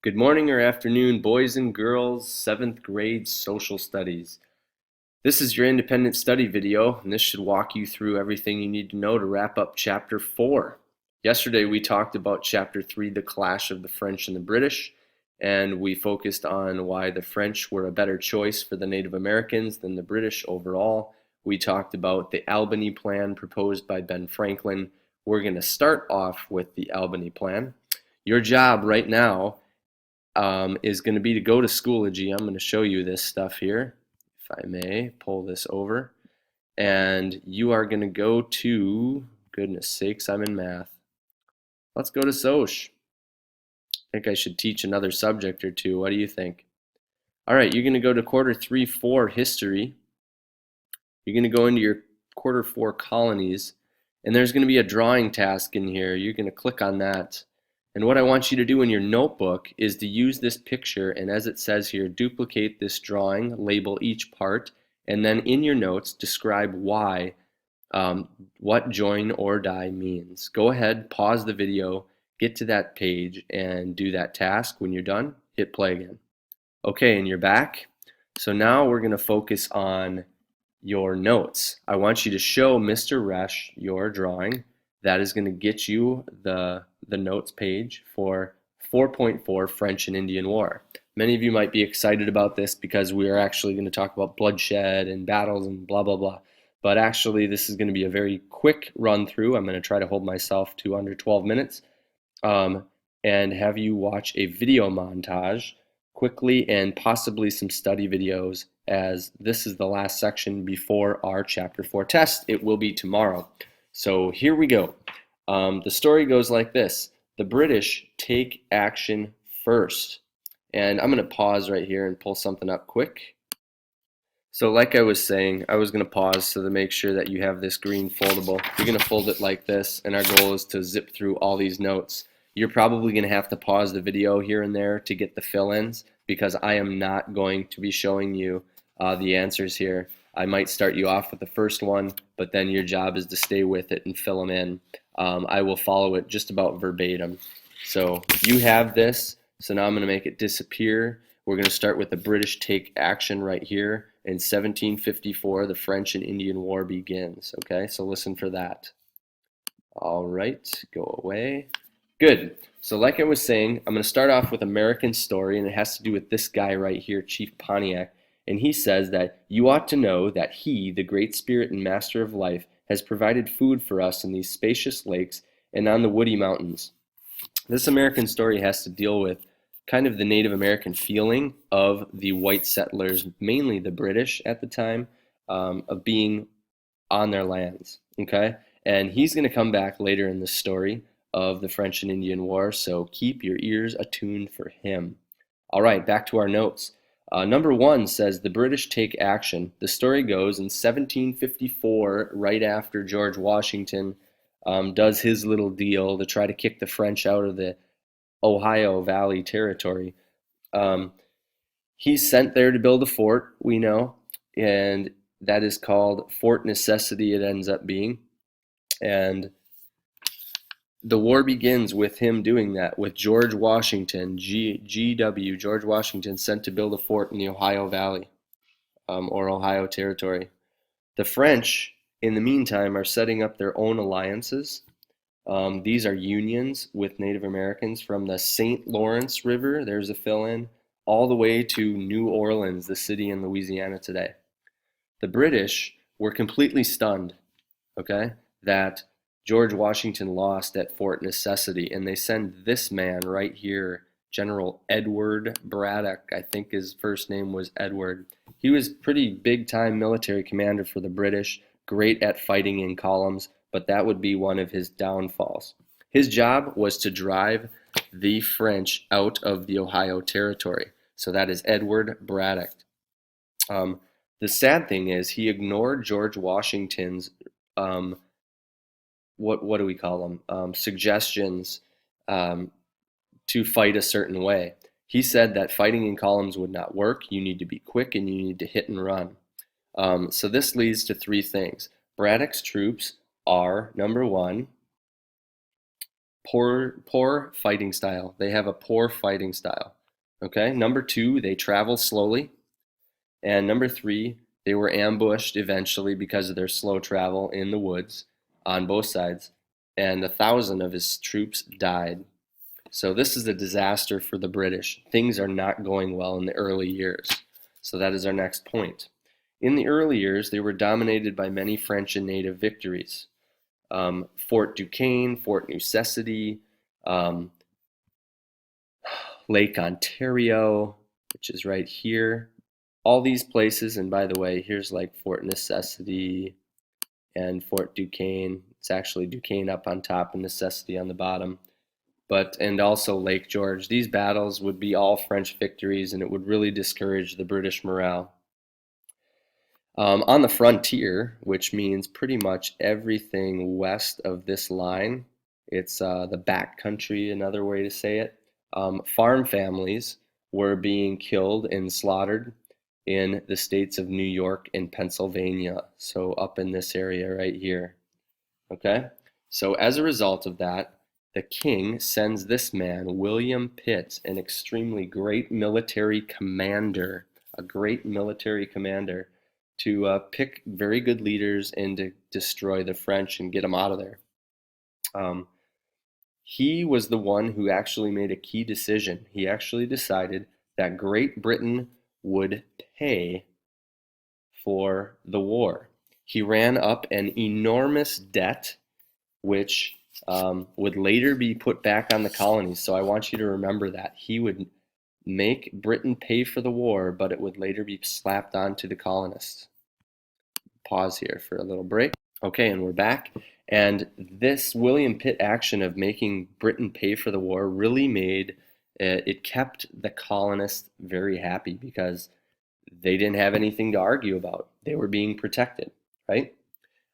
Good morning or afternoon, boys and girls, 7th grade social studies. This is your independent study video, and this should walk you through everything you need to know to wrap up Chapter 4. Yesterday we talked about Chapter 3, the clash of the French and the British, and we focused on why the French were a better choice for the Native Americans than the British overall. We talked about the Albany Plan proposed by Ben Franklin. We're going to start off with the Albany Plan. Your job right now is going to be to go to Schoology. I'm going to show you this stuff here, if I may pull this over. And you are going to go to, goodness sakes, I'm in math. Let's go to Soc. I think I should teach another subject or two. What do you think? All right, you're going to go to quarter 3-4 history. You're going to go into your quarter 4 colonies, and there's going to be a drawing task in here. You're going to click on that. And what I want you to do in your notebook is to use this picture, and as it says here, duplicate this drawing, label each part, and then in your notes describe why, what join or die means. Go ahead, pause the video, get to that page, and do that task. When you're done, hit play again. Okay, and you're back. So now we're going to focus on your notes. I want you to show Mr. Resch your drawing. That is going to get you the notes page for 4.4 French and Indian War. Many of you might be excited about this because we are actually going to talk about bloodshed and battles and blah, blah, blah. But actually, this is going to be a very quick run through. I'm going to try to hold myself to under 12 minutes and have you watch a video montage quickly and possibly some study videos, as this is the last section before our Chapter 4 test. It will be tomorrow. So here we go. The story goes like this. The British take action first. And I'm going to pause right here and pull something up quick. So like I was saying, I was going to pause so to make sure that you have this green foldable. You're going to fold it like this, and our goal is to zip through all these notes. You're probably going to have to pause the video here and there to get the fill-ins, because I am not going to be showing you the answers here. I might start you off with the first one, but then your job is to stay with it and fill them in. I will follow it just about verbatim. So you have this, so now I'm going to make it disappear. We're going to start with the British take action right here. In 1754, the French and Indian War begins. Okay, so listen for that. All right, go away. Good. So like I was saying, I'm going to start off with American story, and it has to do with this guy right here, Chief Pontiac. And he says that you ought to know that he, the great spirit and master of life, has provided food for us in these spacious lakes and on the woody mountains. This American story has to deal with kind of the Native American feeling of the white settlers, mainly the British at the time, of being on their lands. Okay? And he's going to come back later in the story of the French and Indian War, so keep your ears attuned for him. All right, back to our notes. Number 1 says the British take action. The story goes in 1754, right after George Washington does his little deal to try to kick the French out of the Ohio Valley territory. He's sent there to build a fort, we know, and that is called Fort Necessity, it ends up being. And the war begins with him doing that, with George Washington, GW, George Washington, sent to build a fort in the Ohio Valley, or Ohio Territory. The French, in the meantime, are setting up their own alliances. These are unions with Native Americans from the St. Lawrence River, there's a fill-in, all the way to New Orleans, the city in Louisiana today. The British were completely stunned, okay, that George Washington lost at Fort Necessity, and they send this man right here, General Edward Braddock. I think his first name was Edward. He was pretty big-time military commander for the British, great at fighting in columns, but that would be one of his downfalls. His job was to drive the French out of the Ohio Territory. So that is Edward Braddock. The sad thing is he ignored George Washington's what do we call them? Suggestions to fight a certain way. He said that fighting in columns would not work. You need to be quick and you need to hit and run. So this leads to 3 things. Braddock's troops are, number 1, Poor fighting style. They have a poor fighting style. Okay. Number two, they travel slowly. And number three, they were ambushed eventually because of their slow travel in the woods on both sides. And 1,000 of his troops died. So this is a disaster for the British. Things are not going well in the early years. So that is our next point. In the early years, they were dominated by many French and native victories. Fort Duquesne, Fort Necessity, Lake Ontario, which is right here. All these places, and by the way, here's like Fort Necessity and Fort Duquesne. It's actually Duquesne up on top and Necessity on the bottom. And also Lake George. These battles would be all French victories, and it would really discourage the British morale. On the frontier, which means pretty much everything west of this line, it's the back country, another way to say it, farm families were being killed and slaughtered in the states of New York and Pennsylvania, so up in this area right here. Okay, so as a result of that, the king sends this man, William Pitt, an extremely great military commander, to pick very good leaders and to destroy the French and get them out of there. He was the one who actually made a key decision. He actually decided that Great Britain would pay for the war. He ran up an enormous debt, which would later be put back on the colonies. So I want you to remember that. He would make Britain pay for the war, but it would later be slapped onto the colonists. Pause here for a little break. Okay, and we're back. And this William Pitt action of making Britain pay for the war really made it kept the colonists very happy because they didn't have anything to argue about. They were being protected, right?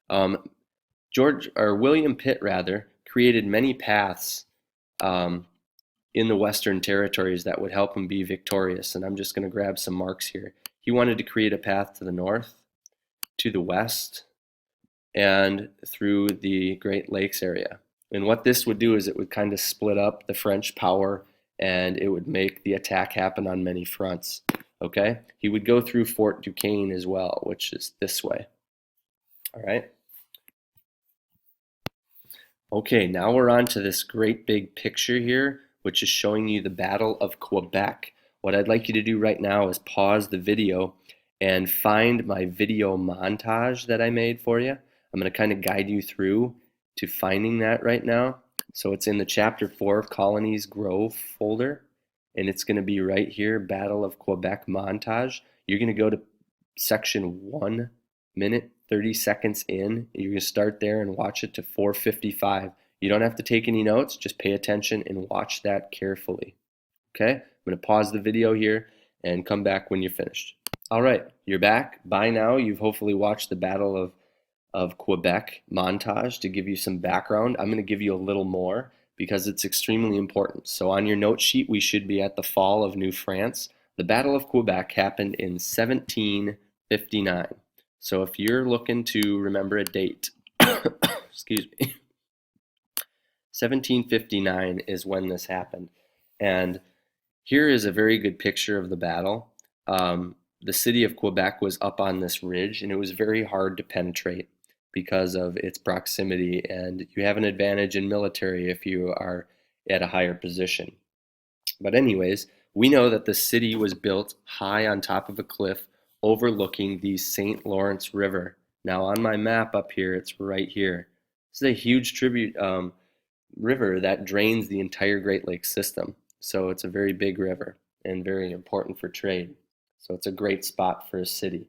William Pitt rather created many paths in the Western territories that would help him be victorious. And I'm just going to grab some marks here. He wanted to create a path to the north, to the west, and through the Great Lakes area. And what this would do is it would kind of split up the French power, and it would make the attack happen on many fronts. Okay? He would go through Fort Duquesne as well, which is this way. All right? Okay, now we're on to this great big picture here, which is showing you the Battle of Quebec. What I'd like you to do right now is pause the video and find my video montage that I made for you. I'm going to kind of guide you through to finding that right now. So it's in the Chapter 4 of Colonies Grove folder, and it's going to be right here, Battle of Quebec montage. You're going to go to section 1 minute, 30 seconds in. You're going to start there and watch it to 4:55. You don't have to take any notes, just pay attention and watch that carefully. Okay, I'm going to pause the video here and come back when you're finished. All right, you're back. By now, you've hopefully watched the Battle of Quebec montage to give you some background. I'm going to give you a little more because it's extremely important. So on your note sheet, we should be at the fall of New France. The Battle of Quebec happened in 1759. So if you're looking to remember a date, excuse me, 1759 is when this happened. And here is a very good picture of the battle. The city of Quebec was up on this ridge, and it was very hard to penetrate because of its proximity, and you have an advantage in military if you are at a higher position. But anyways, we know that the city was built high on top of a cliff overlooking the St. Lawrence River. Now on my map up here, it's right here. This is a huge tribute river that drains the entire Great Lakes system. So it's a very big river and very important for trade. So it's a great spot for a city.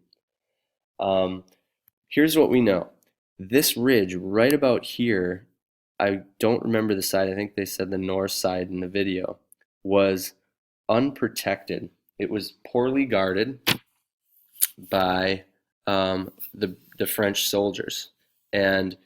Here's what we know. This ridge right about here, I don't remember the side, I think they said the north side in the video, was unprotected. It was poorly guarded by the French soldiers. And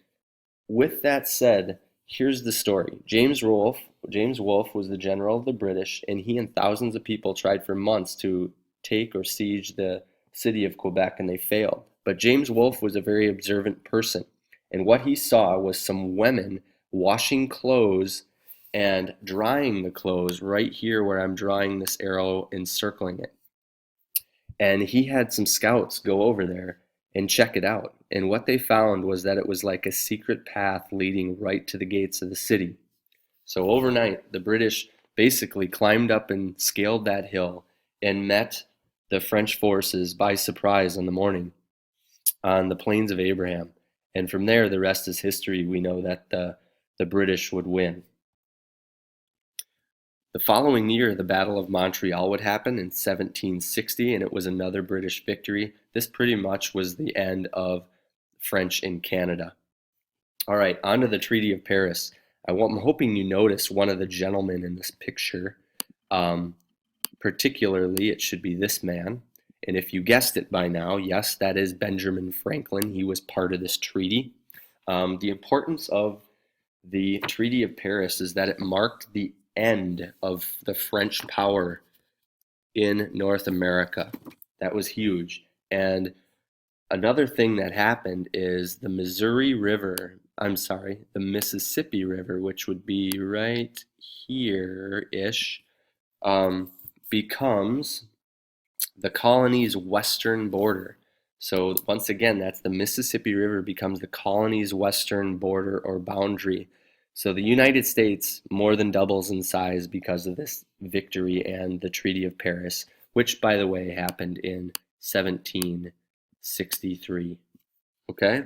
with that said, here's the story. James Wolfe was the general of the British, and he and thousands of people tried for months to take or siege the city of Quebec, and they failed. But James Wolfe was a very observant person, and what he saw was some women washing clothes and drying the clothes right here where I'm drawing this arrow and circling it. And he had some scouts go over there and check it out. And what they found was that it was like a secret path leading right to the gates of the city. So overnight, the British basically climbed up and scaled that hill and met the French forces by surprise in the morning on the Plains of Abraham. And from there, the rest is history. We know that the British would win. The following year, the Battle of Montreal would happen in 1760, and it was another British victory. This pretty much was the end of French in Canada. All right, on to the Treaty of Paris. I'm hoping you notice one of the gentlemen in this picture. Particularly, it should be this man. And if you guessed it by now, yes, that is Benjamin Franklin. He was part of this treaty. The importance of the Treaty of Paris is that it marked the end of the French power in North America. That was huge. And another thing that happened is the Mississippi River, which would be right here-ish, becomes the colony's western border. So once again, that's the Mississippi River becomes the colony's western border or boundary. So the United States more than doubles in size because of this victory and the Treaty of Paris, which, by the way, happened in 1763. Okay?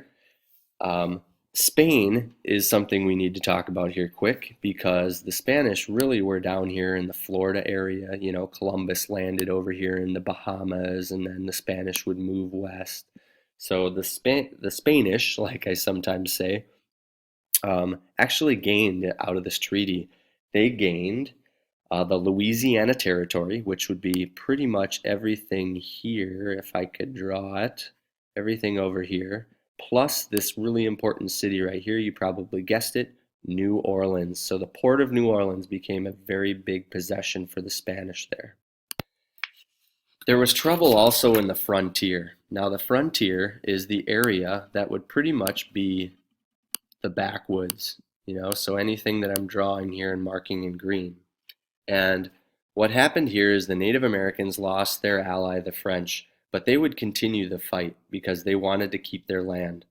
Spain is something we need to talk about here quick because the Spanish really were down here in the Florida area. You know, Columbus landed over here in the Bahamas, and then the Spanish would move west. So the Spanish, like I sometimes say, actually gained out of this treaty. They gained the Louisiana Territory, which would be pretty much everything here, if I could draw it, everything over here, plus this really important city right here, you probably guessed it, New Orleans. So the port of New Orleans became a very big possession for the Spanish there. There was trouble also in the frontier. Now the frontier is the area that would pretty much be the backwoods, so anything that I'm drawing here and marking in green. And what happened here is the Native Americans lost their ally, the French, but they would continue the fight because they wanted to keep their land.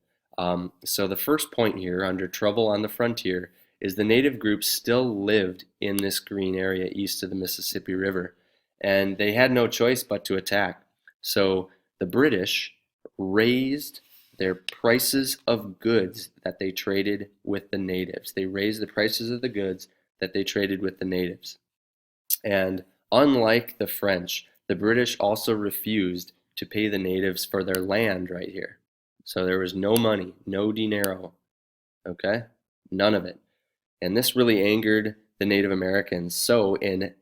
So the first point here under trouble on the frontier is the native groups still lived in this green area east of the Mississippi River, and they had no choice but to attack. So the British raised their prices of goods that they traded with the natives. They raised the prices of the goods that they traded with the natives. And unlike the French, the British also refused to pay the natives for their land right here. So there was no money, no dinero, okay? None of it. And this really angered the Native Americans. So in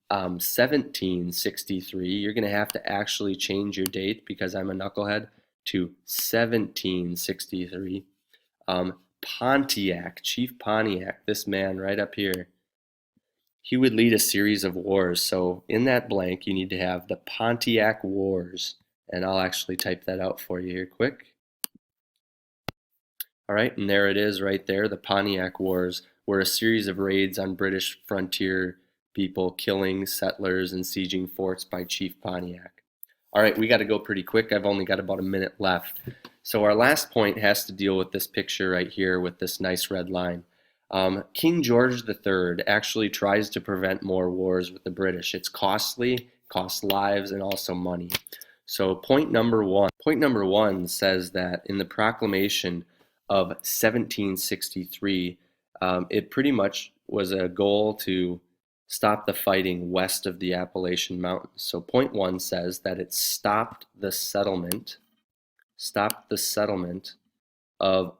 1763, you're going to have to actually change your date because I'm a knucklehead, to 1763. Pontiac, Chief Pontiac, this man right up here, he would lead a series of wars. So in that blank, you need to have the Pontiac Wars. And I'll actually type that out for you here quick. All right, and there it is right there. The Pontiac Wars were a series of raids on British frontier people, killing settlers and sieging forts by Chief Pontiac. All right, we got to go pretty quick. I've only got about a minute left. So our last point has to deal with this picture right here with this nice red line. King George III actually tries to prevent more wars with the British. It's costly, costs lives, and also money. So point number one says that in the proclamation of 1763, it pretty much was a goal to stop the fighting west of the Appalachian Mountains. So point one says that it stopped the settlement of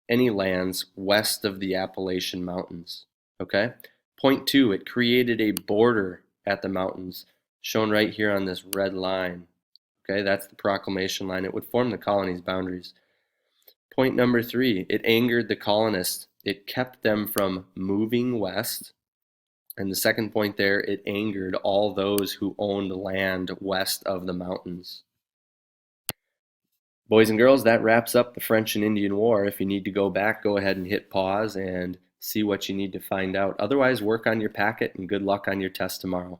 any lands west of the Appalachian Mountains. Okay? Point two, it created a border at the mountains, shown right here on this red line. Okay, that's the proclamation line. It would form the colony's boundaries. Point number three, it angered the colonists. It kept them from moving west. And the second point there, it angered all those who owned land west of the mountains. Boys and girls, that wraps up the French and Indian War. If you need to go back, go ahead and hit pause and see what you need to find out. Otherwise, work on your packet and good luck on your test tomorrow.